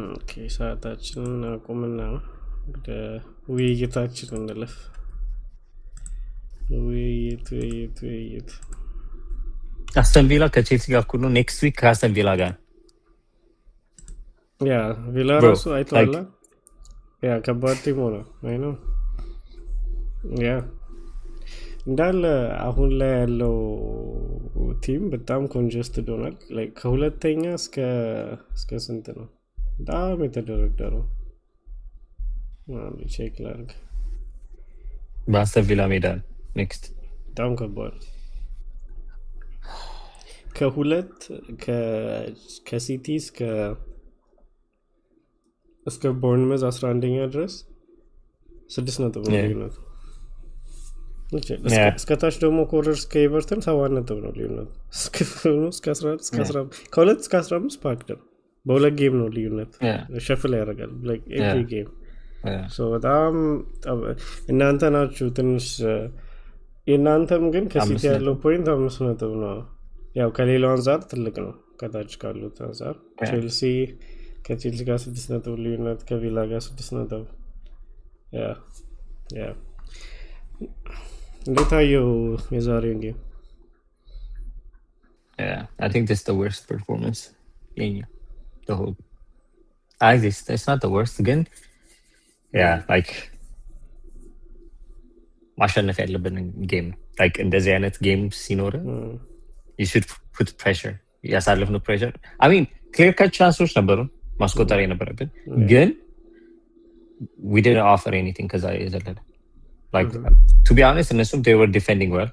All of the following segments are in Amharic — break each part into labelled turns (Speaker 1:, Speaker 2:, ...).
Speaker 1: ኦኬ ሰዓታችንን አቁምና ወደ ውይይታችን እንለፍ። ውይይት
Speaker 2: አስተን ቪላ ከቼልሲ ጋር እኩል ነው። ኔክስት ዊክ ከአስተን ቪላ ጋር
Speaker 1: ያ ቪላ
Speaker 2: Bro,
Speaker 1: ራሱ አይተዋላ። ያ ከባድ ቲም ሆነ አይ ነው። ያ እንዳለ አሁን ላይ ያለው ቲም በጣም ኮንጀስትድ ሆኗል። ላይክ ከሁለተኛ እስከ ስንት ነው በጣም የተደረደረው። ቼክ ላድርግ።
Speaker 2: በአስተን ቪላ ሜዳ ኔክስት
Speaker 1: በጣም ከባድ ከሁለት ከሲቲ እስከ ቦርንመዝ 11ኛ ድረስ 6 ነጥብ ነው ልዩነቱ። እስከታች ደግሞ ኮረር እስከ ኤቨርተን 7 ነጥብ ነው ልዩነቱ። ከ2 እስከ 15 ፓክድ ነው። በሁለት ጌም ነው ልዩነት። ሸፍል ያደርጋል ኤቭሪ ጌም። በጣም እናንተ ናችሁ ትንሽ የእናንተም ግን ከሲቲ ያለው ፖይንት 5 ነጥብ ነው። ያው ከሌላው አንጻር ትልቅ ነው ከታች ካሉት አንጻር። ቼልሲ ከቼልሲ ጋር 6 ነጥብ ልዩነት፣ ከቪላ ጋር 6 ነጥብ። ያ እንዴት አየው የዛሬውን ጌም?
Speaker 2: I think this is the worst performance in the whole. It's not the worst ግን like ማሸነፍ ያለብን ጌም like እንደዚህ አይነት ጌም ሲኖር you should put pressure. ያሳለፍነው pressure I mean clear cut chances ነበሩ ማስቆጠር የነበረብን ግን we didn't offer anything ከዛ የዘለለ like to be honest እነሱም they were defending well.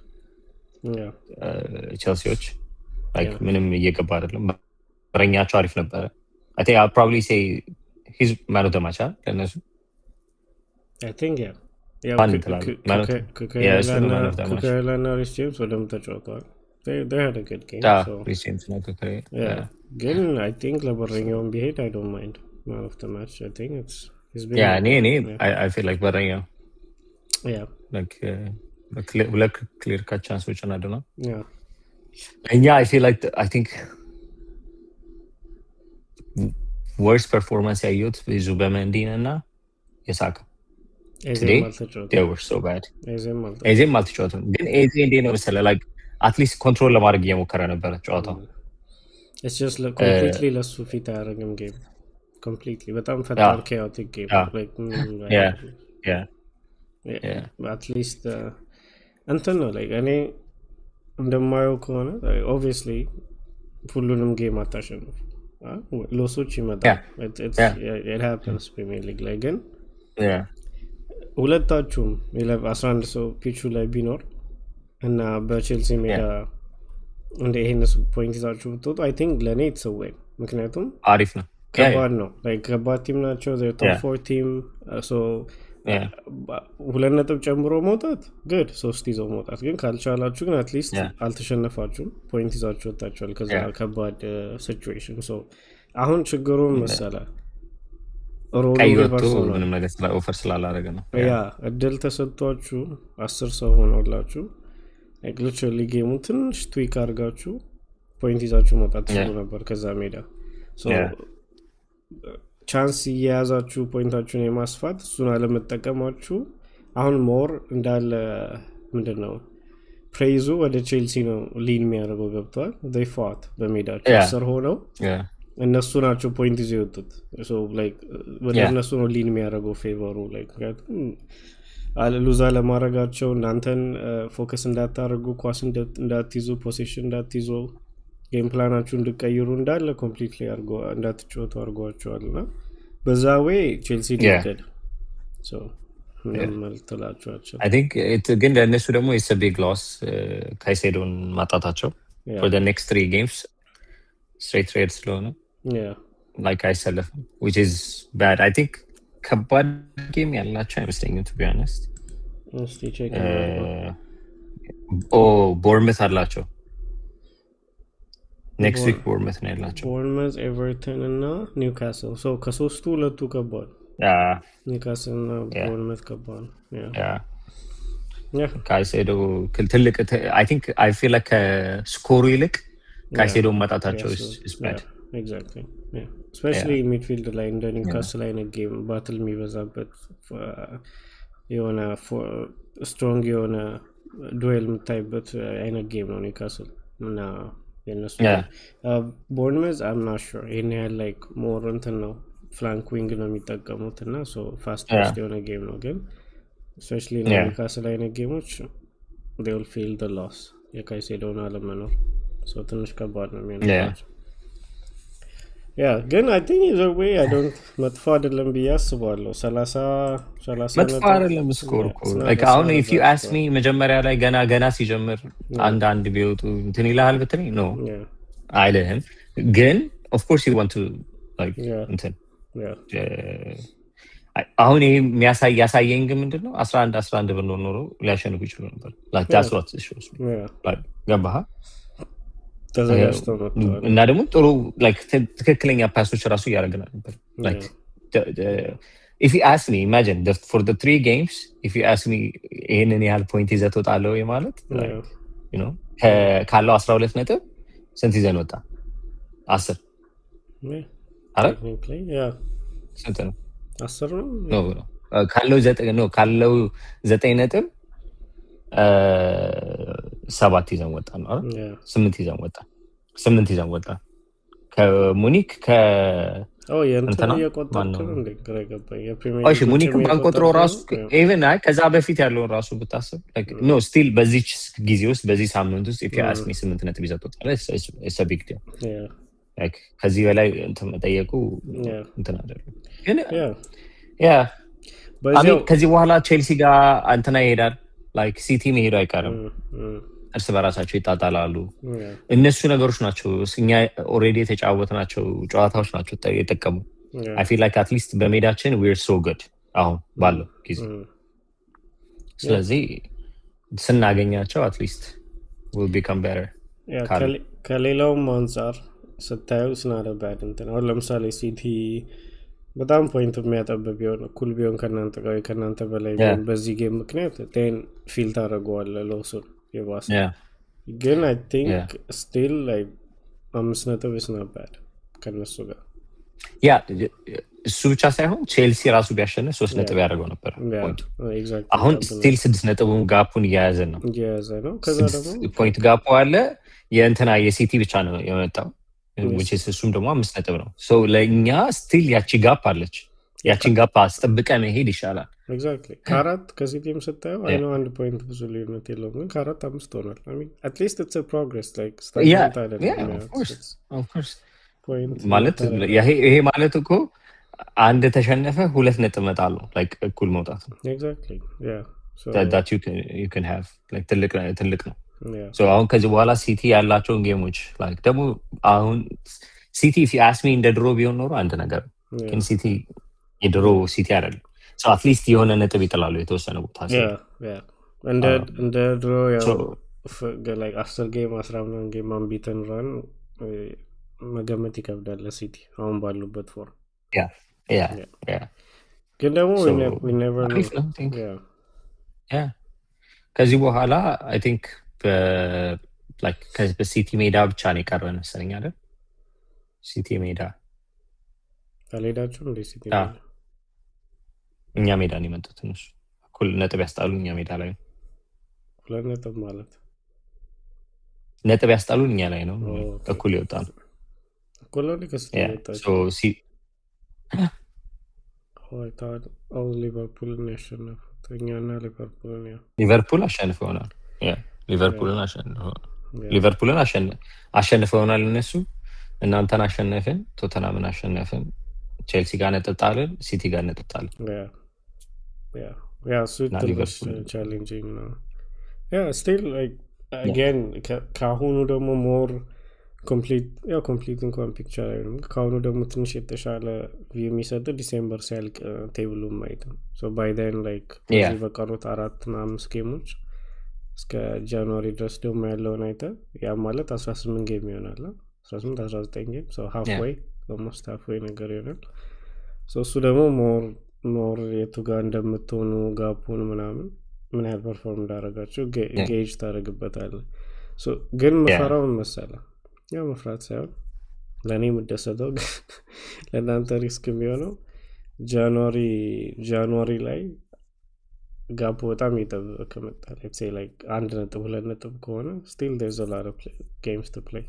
Speaker 2: ቼልሲዎች like ምንም እየገባ አይደለም። በረኛቸው አሪፍ ነበረ። I think I'll probably say he's man of the match ለእነሱ
Speaker 1: I think ኩከርላና ሪስ ጄምስ ወደም ተጫውተዋል። they had a good game.
Speaker 2: ሪስ ጄምስ ነው
Speaker 1: ግን I think ለበረኛውም ቢሄድ I don't mind man of the match. I think he's been
Speaker 2: I feel like በረኛው like clear cut chances and I don't know. And I feel like I think worst performance ያዩት ዙበመንዲን እና የሳካ they were so bad. ኤዜም አልተጫወተም ግን ኤዜ እንዴት ነው መሰለህ like at least ኮንትሮል ለማድረግ እየሞከረ ነበረ ጨዋታው።
Speaker 1: it's just like completely ለሱ ፊት አያደርግም ጌም completely በጣም ፈጣን chaotic game like at least እንትን ነው like እኔ እንደማየው ከሆነ obviously ሁሉንም ጌም አታሸንፍ ሎሶች ይመጣል it happens Premier League ላይ ግን ሁለታችሁም 11 ሰው ፒቹ ላይ ቢኖር እና በቼልሲ ሜዳ እንደ ይሄን ፖይንት ይዛችሁ ብትወጡ I think ለኔ የተሰወኝ ምክንያቱም
Speaker 2: አሪፍ ነው
Speaker 1: ከባድ ነው like ከባድ ቲም ናቸው they top 4 team so ሁለት ነጥብ ጨምሮ መውጣት good 3 ይዘው መውጣት ግን ካልቻላችሁ ግን አትሊስት አልተሸነፋችሁም ፖይንት ይዛችሁ ወጣችኋል ከዛ ከባድ ሲቹዌሽን so አሁን ችግሩ መሰለህ
Speaker 2: ምንም ነገር ኦፈር ስላላደረገ ነው
Speaker 1: እድል ተሰጥቷችሁ 10 ሰው ሆኖላችሁ literally ጌሙ ትንሽ ትዊክ አድርጋችሁ ፖይንት ይዛችሁ መውጣት ትችሉ ነበር ከዛ ሜዳ so ቻንስ እየያዛችሁ ፖይንታችሁን የማስፋት እሱን አለመጠቀማችሁ አሁን ሞር እንዳለ ምንድነው ፕሬይዙ ወደ ቼልሲ ነው ሊን የሚያደርገው ገብቷል they fought በሜዳቸው ስር ሆነው እነሱ ናቸው ፖይንት ይዘው የወጡት so like ወደ እነሱ ነው ሊን የሚያደርገው ፌቨሩ like ሉዛ ለማድረጋቸው እናንተን ፎከስ እንዳታደርጉ ኳስ እንዳትይዙ ፖሴሽን እንዳትይዙ ጌም ፕላናችሁ እንድቀይሩ እንዳለ ኮምፕሊትሊ አድርጎ እንዳትጫወቱ አድርጓቸዋልና በዛ ዌይ ቼልሲ ዲክተድ so መልተላቸዋቸው
Speaker 2: I think ግን ለእነሱ ደግሞ it's a big loss ካይሴዶን ማጣታቸው for the next 3 games straight red ስለሆነ like አይሰለፍም which is bad. I think ከባድ ጌም ያላቸው አይመስለኝም to be honest.
Speaker 1: እስቲ ቼክ
Speaker 2: ቦርንመዝ አላቸው next week ቦርንመዝ ነው ያላቸው
Speaker 1: ቦርንመዝ ኤቨርተን እና ኒውካስል so ከሶስቱ ሁለቱ ከባድ ኒውካስል እና ቦርንመዝ ከባድ
Speaker 2: ካይሴዶ ትልቅ I think I feel like ስኮሩ ይልቅ ካይሴዶ መጣታቸው is bad
Speaker 1: ኤግዛክትሊ ስፔሻሊ ሚድፊልድ ላይ እንደ ኒውካስል አይነት ጌም ባትል የሚበዛበት የሆነ ስትሮንግ የሆነ ዱዌል የምታይበት አይነት ጌም ነው ኒውካስል እና የነሱ ቦርንመዝ አምና ሹር ይህን ያህል ላይክ ሞር እንትን ነው ፍላንክ ዊንግ ነው የሚጠቀሙት እና ፋስት ፓስት የሆነ ጌም ነው ግን ስፔሻሊ ኒውካስል አይነት ጌሞች they will feel the loss የካይሴዶን አለመኖር ትንሽ ከባድ ነው የሚሆነው ግን አይ ቲንክ ኢዘር ዌይ አይ ዶንት መጥፎ አይደለም ብዬ አስባለሁ 30
Speaker 2: መጥፎ አይደለም ስኮር like አሁን if you ask me መጀመሪያ ላይ ገና ሲጀምር አንድ ቢወጡ እንትን ይልሃል ብትለኝ no አይልህም ግን of course you want to like እንትን አሁን ይሄ ያሳየኝ ግን ምንድነው 11 ብንሆን ኖሮ ሊያሸንፉ ይችሉ ነበር like that's what it shows me like ገባህ እና ደግሞ ጥሩ ትክክለኛ ፓሶች ራሱ እያደረግን ነበር if you ask me imagine for the 3 games if you ask me ይሄንን ያህል ፖይንት ይዘህ ትወጣለህ ወይ ማለት you know ካለው 12 ነጥብ ስንት ይዘን ወጣ 10 አረ ስንት ነው
Speaker 1: 10 ነው
Speaker 2: ካለው 9 ነጥብ 7 ይዘን ወጣ ነው አይደል 8 ይዘን ወጣ ከሙኒክ ሙኒክ ባንቆጥሮ ራሱ ኢቨን ከዛ በፊት ያለውን ራሱ ብታስብ ኖ ስቲል በዚህ ጊዜ ውስጥ በዚህ ሳምንት ውስጥ if you ask me 8 ነጥብ ይዘህ ትወጣለህ it's a big deal ከዚህ በላይ እንትን መጠየቁ እንትን አይደለም ግን ከዚህ በኋላ ቼልሲ ጋር እንትና ይሄዳል ላይክ ሲቲ መሄዱ አይቀርም እርስ በራሳቸው ይጣጣላሉ እነሱ ነገሮች ናቸው እኛ ኦልሬዲ የተጫወትናቸው ጨዋታዎች ናቸው የጠቀሙ I feel like at least በሜዳችን we're so good አሁን ባለው ጊዜ ስለዚህ ስናገኛቸው at least will become better
Speaker 1: ከሌላውም አንጻር ስታየው ስናደባድ እንትን አሁን ለምሳሌ ሲቲ በጣም ፖይንት የሚያጠብ ቢሆን እኩል ቢሆን ከእናንተ በላይ ቢሆን በዚህ ጌም ምክንያት ቴን ፊል ታደርገዋለህ ለውሱን የባሰ ግን አይ ቲንክ ስቲል ላይ 5 ነጥብ ስናባድ ከነሱ ጋር
Speaker 2: እሱ ብቻ ሳይሆን ቼልሲ ራሱ ቢያሸንፍ 3 ነጥብ ያደርገው ነበር አሁን ስቲል 6 ነጥቡን ጋፑን እየያዘ ነው
Speaker 1: ከዛ ደግሞ
Speaker 2: ፖይንት ጋፑ አለ የእንትና የሲቲ ብቻ ነው የመጣው which is እሱም ደግሞ 5 ነጥብ ነው ለእኛ ስቲል ያቺ ጋፕ አለች ያቺን ጋፕ አስጠብቀ መሄድ ይሻላል
Speaker 1: ኤግዛክትሊ ከአራት ከሲቲም ስታየው አይ ነው 1 ፖይንት ብዙ ልዩነት የለውም ግን ከአራት 5 ሆኗል I mean at least it's a progress like
Speaker 2: stagnant አይደለም of course ማለት ይሄ ማለት እኮ አንድ ተሸነፈ 2 ነጥብ መጣሉ like እኩል መውጣት ነው
Speaker 1: exactly so
Speaker 2: that you can have like ትልቅ ነው so አሁን ከዚህ በኋላ ሲቲ ያላቸውን ጌሞች like ደግሞ አሁን ሲቲ if you ask me እንደ ድሮ ቢሆን ኖሮ አንድ ነገር ግን ሲቲ የድሮ ሲቲ አይደለም so at least የሆነ ነጥብ ይጥላሉ የተወሰነ ቦታ
Speaker 1: እንደ ድሮ ያው like 10 ጌም 11 ጌም አንቢተን ራን መገመት ይከብዳል ሲቲ አሁን ባሉበት ፎርም ግን ደግሞ we never know
Speaker 2: ከዚህ በኋላ I think like በሲቲ ሜዳ ብቻ ነው የቀረን መሰለኝ አይደል ሲቲ ሜዳ
Speaker 1: አልሄዳችሁም እንደ ሲቲ
Speaker 2: እኛ ሜዳ ነው የመጡት እነሱ እኩል ነጥብ ያስጣሉ እኛ ሜዳ ላይ ነው
Speaker 1: 2 ነጥብ ማለት
Speaker 2: ነጥብ ያስጣሉ እኛ ላይ ነው እኩል ይወጣ ነው
Speaker 1: እኩል ነው ከሲቲ ይወጣ ሊቨርፑል ነው ያሸነፉት እኛና ሊቨርፑል
Speaker 2: አሸንፈውናል ሊቨርፑልን አሸንፈውናል እነሱ እናንተን አሸነፍን ቶተናምን አሸነፍን ቼልሲ ጋር ነጥጣልን ሲቲ ጋር ነጥጣልን
Speaker 1: ቻሌንጂንግ ነው ስቲል again ከአሁኑ ደግሞ ሞር ኮምፕሊት እንኳን ፒክቸር አይሆንም ከአሁኑ ደግሞ ትንሽ የተሻለ የሚሰጥ ዲሴምበር ሲያልቅ ቴብሉን ማየት ነው ባይ then like በቀሩት 4-5 ጌሞች እስከ ጃንዋሪ ድረስ ደግሞ ያለውን አይተ ያ ማለት 18 ጌም ይሆናል 18-19 ጌም halfway almost halfway ነገር ይሆናል እሱ ደግሞ ሞር የቱ ጋር እንደምትሆኑ ጋፑን ምናምን ምን ያህል ፐርፎርም እንዳደረጋችሁ ጌጅ ታደርግበታለህ ግን መፈራውን መሰለ ያው መፍራት ሳይሆን ለእኔ የምደሰተው ለእናንተ ሪስክ የሚሆነው ጃንዋሪ ላይ ጋፑ በጣም እየጠበበ ከመጣ ላይክ 1.2 ከሆነ ስቲል ዴርዝ አ ሎት ኦፍ ጌምስ ቱ ፕሌይ።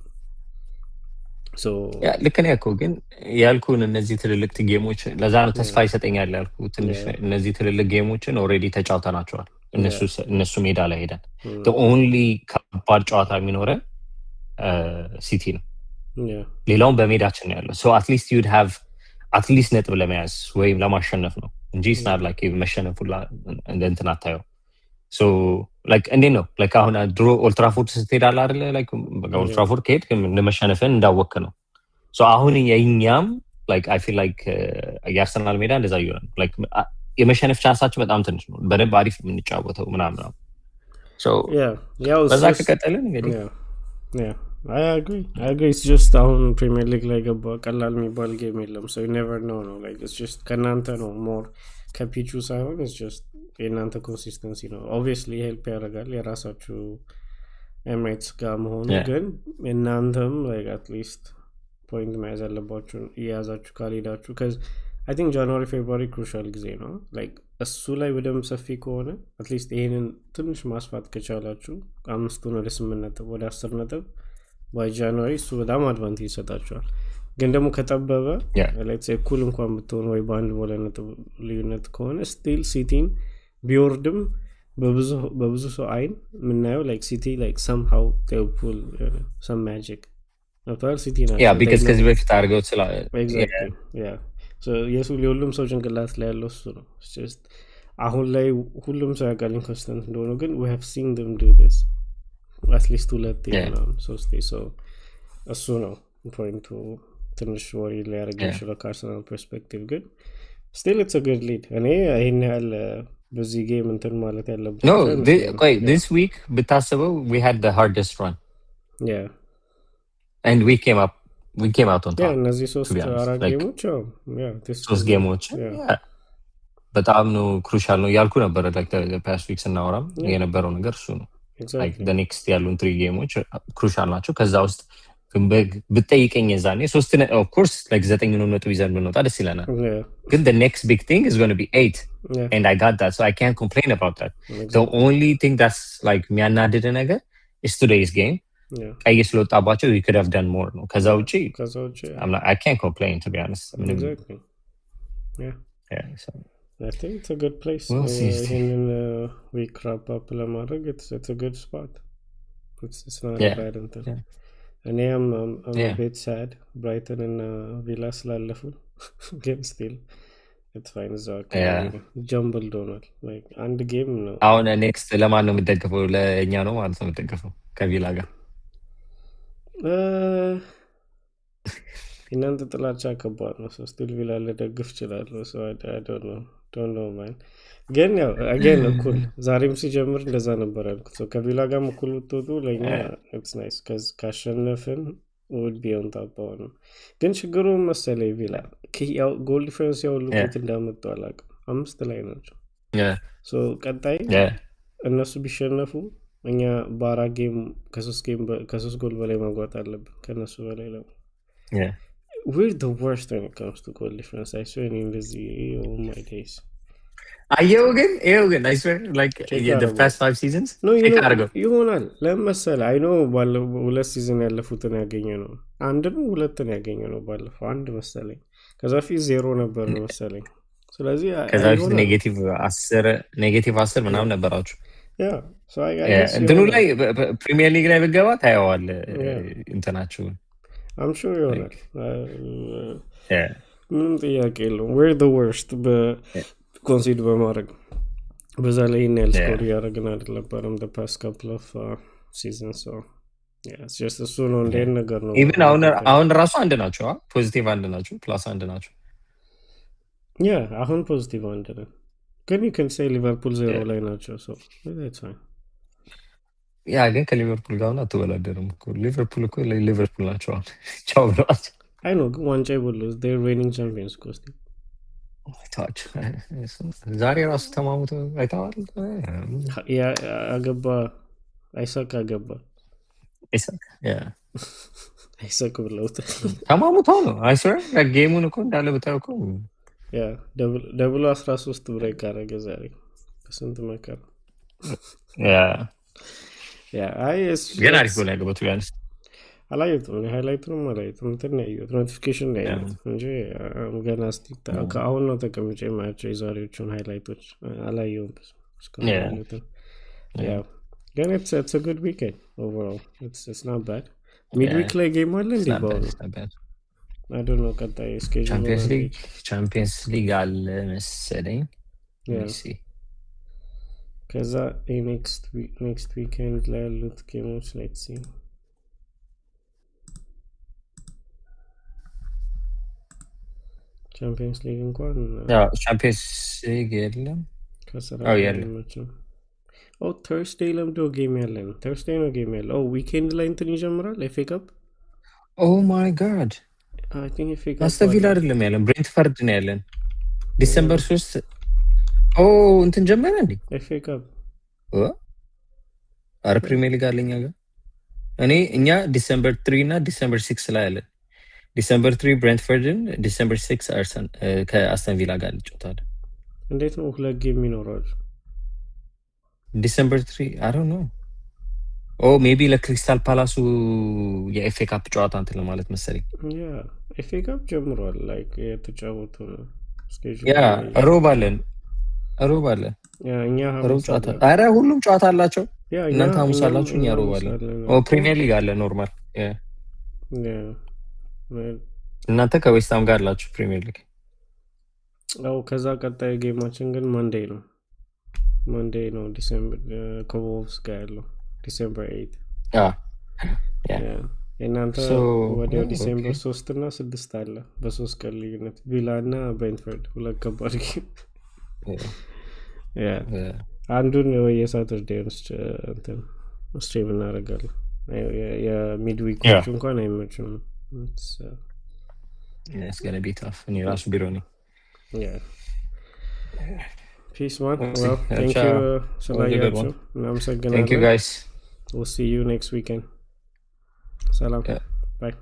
Speaker 2: ልክ ነህ እኮ ግን ያልኩህን እነዚህ ትልልቅ ጌሞች ለዛ ነው ተስፋ ይሰጠኛል ያልኩህ። ትንሽ እነዚህ ትልልቅ ጌሞችን ኦልሬዲ ተጫውተናቸዋል። እነሱ ሜዳ ላይ ሄደን ኦንሊ ከባድ ጨዋታ የሚኖረን ሲቲ ነው። ሌላውን በሜዳችን ነው ያለው። ሶ አትሊስት ዩድ ሃቭ አትሊስት ነጥብ ለመያዝ ወይም ለማሸነፍ ነው እንጂ ስናር ላይክ መሸነፍ ሁላ እንደ እንትን አታየው። ሶ ላይክ እንዴት ነው ላይክ አሁን ድሮ ኦልትራፎርድ ስትሄዳለ አይደለ? ላይክ ኦልትራፎርድ ከሄድ ለመሸነፍን እንዳወክ ነው። ሶ አሁን የኛም ላይክ አይ ፊል ላይክ የአርሰናል ሜዳ እንደዛ ይሆናል። ላይክ የመሸነፍ ቻንሳችን በጣም ትንሽ ነው። በደንብ አሪፍ የምንጫወተው ምናምን ነው። ሶ በዛ ከቀጠልን እንግዲህ
Speaker 1: I agree. It's just አሁን ፕሪሚየር ሊግ ላይ ገባ ቀላል የሚባል ጌም የለም። so you never know ነው like it's just ከናንተ ነው more ከፒቹ ሳይሆን it's just የናንተ ኮንሲስተንሲ ነው። obviously ሄልፕ ያደርጋል የራሳችሁ ኤምሬትስ ጋር መሆኑ ግን እናንተም like at least ፖይንት መያዝ ያለባችሁ እየያዛችሁ ካልሄዳችሁ cuz I think January February crucial ጊዜ ነው like እሱ ላይ በደንብ ሰፊ ከሆነ at least ይሄንን ትንሽ ማስፋት ከቻላችሁ 5 ወደ 8 ነጥብ ወደ 10 ነጥብ በጃንዋሪ እሱ በጣም አድቫንቴጅ ይሰጣቸዋል። ግን ደግሞ ከጠበበ ሌትስ ሴ እኩል እንኳን ብትሆን ወይ በአንድ ቦለ ነጥብ ልዩነት ከሆነ ስቲል ሲቲን ቢወርድም በብዙ ሰው አይን የምናየው ላይክ ሲቲ ላይክ somehow they pull some magic አፍተር ሲቲ ናቸው
Speaker 2: because ከዚህ በፊት አድርገው
Speaker 1: የሁሉም ሰው ጭንቅላት ላይ ያለው እሱ ነው። አሁን ላይ ሁሉም ሰው ያውቃል ኢንኮንስተንት እንደሆነ ግን we have seen them do this at least 2 3 so እሱ ነው ፖይንቱ ትንሽ ወሪ ሊያደርግ ይችላል ከአርሰናል ፐርስፔክቲቭ ግን still it's a good lead። እኔ ይሄን ያህል በዚህ ጌም እንትን ማለት ያለበት
Speaker 2: no this week ብታስበው we had the hardest run and we came out on top
Speaker 1: እነዚህ 3-4 ጌሞች
Speaker 2: ሶስት ጌሞች በጣም ነው ክሩሻል ነው ያልኩ ነበር like the past weeks እናወራም የነበረው ነገር እሱ ነው like the next ያሉን 3 ጌሞች ክሩሻል ናቸው። ከዛ ውስጥ ብትጠይቀኝ የዛኔ 3 of course like 9 ነጥብ ይዘን ብንወጣ ደስ ይለናል ግን the next big thing is going to be 8 and I got that so I can't complain about that. The only thing that's like የሚያናድድ ነገር is today's game ቀይ ስለወጣባቸው we could have done more ነው። ከዛ ውጪ I can't complain to be honest.
Speaker 1: Exactly. Yeah so I think it's a good place. We crop up ለማድረግ it's a good spot. It's not bad until and I'm a bit sad Brighton and Villa ስላለፉ ግን still it's fine as well. jumbled ሆኗል like አንድ ጌም ነው።
Speaker 2: አሁን ኔክስት ለማን ነው የምትደግፈው? ለእኛ ነው ማለት ነው የምትደግፈው ከቪላ ጋር? እናንተ ጥላቻ ከባድ ነው። ስቲል ቪላ ልደግፍ እችላለሁ። don't know man ግን ያው again እኩል ዛሬም ሲጀምር እንደዛ ነበር ያልኩት። ከቪላ ጋር እኩል ብትወጡ ለእኛ it's nice ካሸነፍን would be on top ነው። ግን ችግሩ መሰለኝ ቪላ ያው ጎል ዲፈረንስ ያው ልኩት እንዳመጡ አላውቅም 5 ላይ ናቸው። ቀጣይ እነሱ ቢሸነፉ እኛ በ4 ጌም ከ3 ጎል በላይ ማግባት አለብን ከነሱ በላይ ነው። we're the worst when it comes to goal difference. I swear in this oh my days አየው ግን I swear like the past 5 seasons
Speaker 1: no ይሆናል ለምሳሌ I know ባለፈው 2 ሲዝን ያለፉትን ያገኘው ነው አንድ ነው 2 ነው ያገኘው ነው ባለፈው አንድ መሰለኝ ከዛ ፊት 0 ነበር ነው መሰለኝ። ስለዚህ
Speaker 2: ከዛ ፊት ኔጌቲቭ 10 ምናምን ነበራችሁ
Speaker 1: so I guess
Speaker 2: እንትኑ ላይ ፕሪሚየር ሊግ ላይ ብገባ ታየዋል እንትናችሁ
Speaker 1: I'm sure ይሆናል ምንም ጥያቄ የለውም። we're the worst ኮንሲድ በማድረግ በዛ ላይ ይህን ያህል ስኮር እያደረግን አይደለም the past couple of seasons so yeah it's just እሱ ነው እንደ ነገር ነው።
Speaker 2: ኢቭን አሁን ራሱ አንድ ናቸው ፖዚቲቭ አንድ ናቸው ፕላስ አንድ ናቸው
Speaker 1: አሁን ፖዚቲቭ አንድ ነው ግን you can say ሊቨርፑል 0 ላይ ናቸው so that's fine
Speaker 2: ግን ከሊቨርፑል ጋር ነው አትወዳደርም እኮ ሊቨርፑል እኮ ሊቨርፑል ናቸው ቻው ብለዋል።
Speaker 1: I know ዋንጫ ይበሉ they're reigning champions cost
Speaker 2: ታች ዛሬ ራሱ ተማሙት አይተዋል።
Speaker 1: አገባ አይሳካ አገባ አይሳቅ ብለውታል።
Speaker 2: ተማሙተው ነው አይስር ጌሙን እኮ እንዳለ ብታየው እኮ
Speaker 1: ያ ደብሎ 13 ብሬክ አደረገ ዛሬ በስንት መከራ።
Speaker 2: ግን አሪፍ ጎል ያገባቱ ቢያንስ
Speaker 1: አላየሁትም፣ ሃይላይቱንም አላየሁትም። እንትን ነው ያየሁት ኖቲፊኬሽን ነው ያየሁት እንጂ ገና እስቲ ከአሁን ነው ተቀምጬ የማያቸው የዛሬዎቹን ሃይላይቶች አላየሁም እስካሁን ያሉትን። ያው ግን it's a good weekend overall. It's not bad. ሚድዊክ ላይ ጌም አለ እንዴ? በአሁኑ I don't know ቀጣይ ስኬጁል
Speaker 2: ቻምፒየንስ ሊግ አለ መሰለኝ።
Speaker 1: ከዛ ኔክስት ዊኬንድ ላይ ያሉት ጌሞች ሌትስ ሲ። ቻምፒየንስ ሊግ እንኳን
Speaker 2: ቻምፒየንስ ሊግ የለም
Speaker 1: ከስራ ያለችው ተርስዴይ ለምዶ ጌም ያለን ተርስዴይ ነው ጌም ያለ ዊኬንድ ላይ እንትን ይጀምራል ኤፍ ኤ ካፕ።
Speaker 2: ኦ ማይ ጋድ አስተን ቪላ አይደለም ያለን ብሬንትፈርድ ነው ያለን ዲሰምበር 3 እንትን ጀመረ እንዴ
Speaker 1: ኤፍ ኤ ካፕ።
Speaker 2: አረ ፕሪሚየር ሊግ አለኛ ጋር እኛ ዲሰምበር 3 እና ዲሰምበር 6 ላይ አለን። ዲሰምበር 3 ብሬንትፈርድን፣ ዲሰምበር 6 ከአስተን ቪላ ጋር እንጫወታለን።
Speaker 1: እንዴት ነው ሁለት ጌም የሚኖረው?
Speaker 2: ዲሰምበር 3 አይ ዶንት ኖ ሜቢ ለክሪስታል ፓላሱ የኤፍ ኤ ካፕ ጨዋታ እንትን ለማለት መሰለኝ።
Speaker 1: ኤፍ ኤ ካፕ ጀምሯል። ላይክ የተጫወቱ ነው ስኬጁል።
Speaker 2: ሮብ አለ
Speaker 1: እኛ
Speaker 2: ጨዋታ። አረ ሁሉም ጨዋታ አላቸው። እናንተ ሐሙስ አላችሁ፣ እኛ ሮብ አለ። ፕሪሚየር ሊግ አለ ኖርማል። እናንተ ከዌስትሃም ጋር አላችሁ ፕሪሚየር ሊግ።
Speaker 1: ከዛ ቀጣይ ጌማችን ግን መንዴይ ነው ዲሴምበር ከቮልቭስ ጋር ያለው ዲሴምበር 8። የእናንተ ወዲያው ዲሴምበር 3 እና 6 አለ በ3 ቀን ልዩነት ቪላ እና ብሬንትፈርድ ሁለት ከባድ ጌም። አንዱን የሳተርዴይ እንትን ስትሪም እናደርጋለን። የሚድዊኮቹ እንኳን አይመችም።
Speaker 2: ገና ቤት እኔ ራሱ ቢሮ ነኝ።
Speaker 1: Peace, man. Well, thank you.
Speaker 2: Thank you, guys.
Speaker 1: We'll see you next weekend. Salam. Bye.